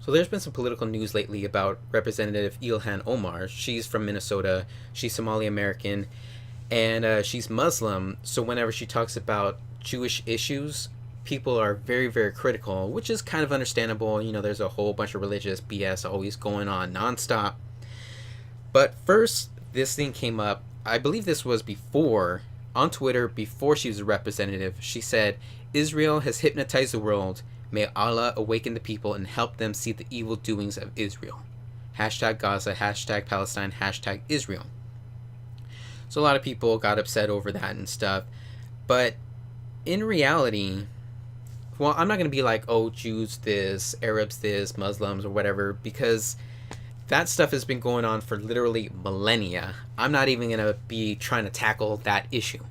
So there's been some political news lately about Representative Ilhan Omar. She's from Minnesota. She's Somali American, and she's Muslim. So whenever she talks about Jewish issues, people are very, very critical, which is kind of understandable. You know, there's a whole bunch of religious BS always going on nonstop. But first, this thing came up. I believe this was before, on Twitter, before she was a representative. She said, Israel has hypnotized the world. May Allah awaken the people and help them see the evil doings of Israel. Hashtag Gaza, hashtag Palestine, hashtag Israel. So a lot of people got upset over that and stuff. But in reality, well, I'm not going to be like, oh, Jews this, Arabs this, Muslims or whatever, because that stuff has been going on for literally millennia. I'm not even going to be trying to tackle that issue.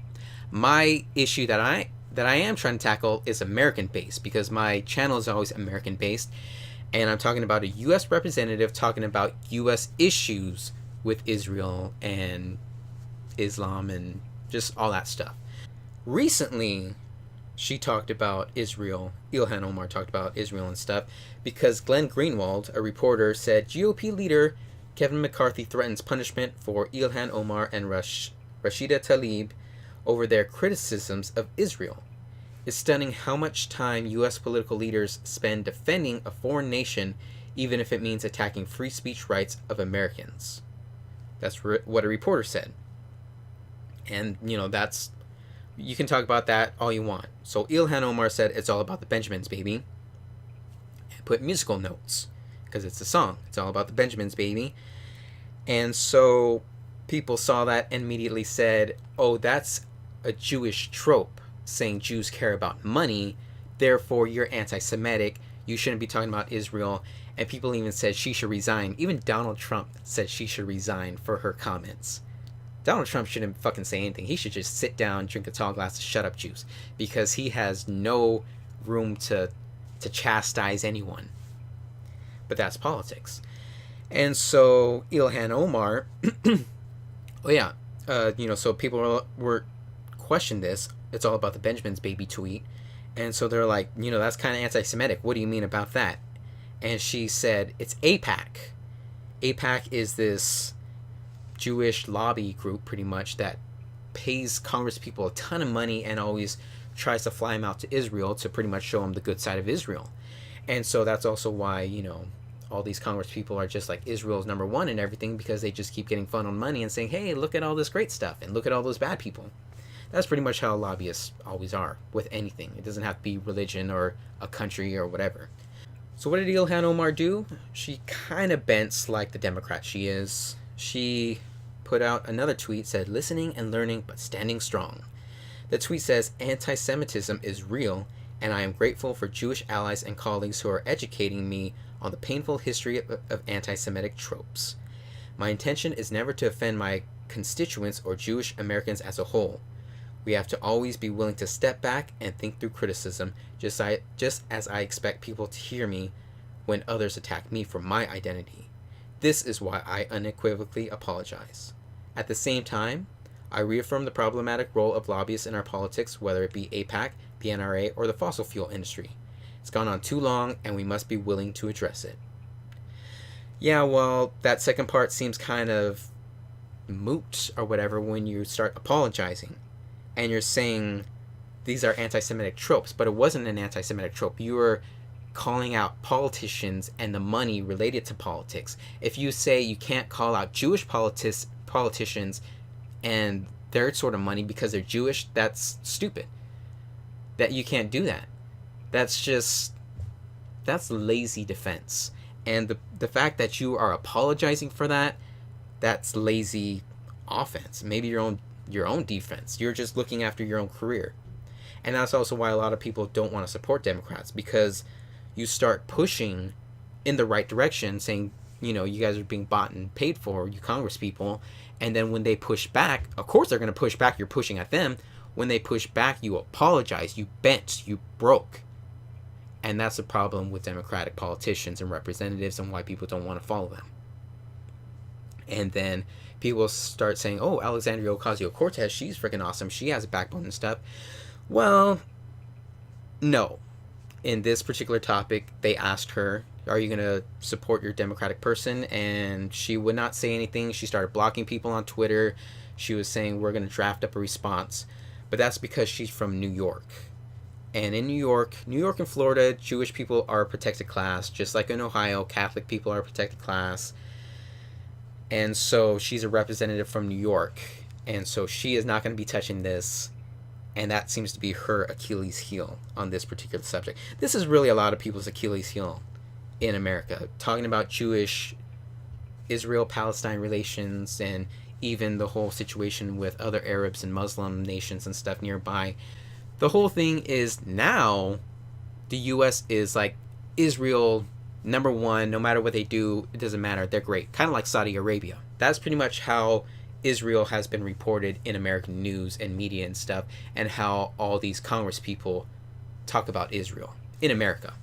My issue that I am trying to tackle is American based, because my channel is always American based, and I'm talking about a US representative talking about US issues with Israel and Islam and just all that stuff. Recently, she talked about Israel. Ilhan Omar talked about Israel and stuff because Glenn Greenwald, a reporter, said GOP leader Kevin McCarthy threatens punishment for Ilhan Omar and Rashida Tlaib over their criticisms of Israel. It's stunning how much time U.S. political leaders spend defending a foreign nation, even if it means attacking free speech rights of Americans. That's what a reporter said. And, you know, you can talk about that all you want. So Ilhan Omar said it's all about the Benjamins, baby. And put musical notes, because it's a song. It's all about the Benjamins, baby. And so people saw that and immediately said, oh, that's a Jewish trope, saying Jews care about money, therefore you're anti-Semitic, you shouldn't be talking about Israel. And people even said she should resign. Even Donald Trump said she should resign for her comments. Donald Trump shouldn't fucking say anything. He should just sit down, drink a tall glass of shut up juice, because he has no room to chastise anyone. But that's politics. And so Ilhan Omar, oh yeah, so people were questioning this. It's all about the Benjamins, baby tweet. And so they're like, that's kind of anti-Semitic. What do you mean about that? And she said, it's AIPAC. AIPAC is this Jewish lobby group, pretty much, that pays Congress people a ton of money and always tries to fly them out to Israel to pretty much show them the good side of Israel. And so that's also why, all these Congress people are just like Israel's number one and everything, because they just keep getting funneled money and saying, hey, look at all this great stuff and look at all those bad people. That's pretty much how lobbyists always are with anything. It doesn't have to be religion or a country or whatever. So what did Ilhan Omar do? She kind of bents like the Democrat she is. She put out another tweet, said, listening and learning, but standing strong. The tweet says, anti-Semitism is real, and I am grateful for Jewish allies and colleagues who are educating me on the painful history of anti-Semitic tropes. My intention is never to offend my constituents or Jewish Americans as a whole. We have to always be willing to step back and think through criticism, just as I expect people to hear me when others attack me for my identity. This is why I unequivocally apologize. At the same time, I reaffirm the problematic role of lobbyists in our politics, whether it be AIPAC, the NRA, or the fossil fuel industry. It's gone on too long, and we must be willing to address it. Yeah, well, that second part seems kind of moot or whatever when you start apologizing. And you're saying these are anti-Semitic tropes, but it wasn't an anti-Semitic trope. You were calling out politicians and the money related to politics. If you say you can't call out Jewish politicians and their sort of money because they're Jewish, that's stupid. That you can't do that. That's lazy defense. And the fact that you are apologizing for that, that's lazy offense. Maybe your own defense. You're just looking after your own career. And that's also why a lot of people don't want to support Democrats, because you start pushing in the right direction, saying, you guys are being bought and paid for, you Congress people. And then when they push back, of course they're going to push back. You're pushing at them. When they push back, you apologize. You bent. You broke. And that's the problem with Democratic politicians and representatives and why people don't want to follow them. And then people start saying, oh, Alexandria Ocasio-Cortez, she's freaking awesome. She has a backbone and stuff. Well, no. In this particular topic, they asked her, Are you going to support your Democratic person? And she would not say anything. She started blocking people on Twitter. She was saying, we're going to draft up a response. But that's because she's from New York. And in New York and Florida, Jewish people are a protected class. Just like in Ohio, Catholic people are a protected class. And so she's a representative from New York. And so she is not going to be touching this. And that seems to be her Achilles heel on this particular subject. This is really a lot of people's Achilles heel in America. Talking about Jewish, Israel-Palestine relations, and even the whole situation with other Arabs and Muslim nations and stuff nearby. The whole thing is now the U.S. is like Israel number one. No matter what they do, it doesn't matter. They're great. Kind of like Saudi Arabia. That's pretty much how Israel has been reported in American news and media and stuff, and how all these Congress people talk about Israel in America.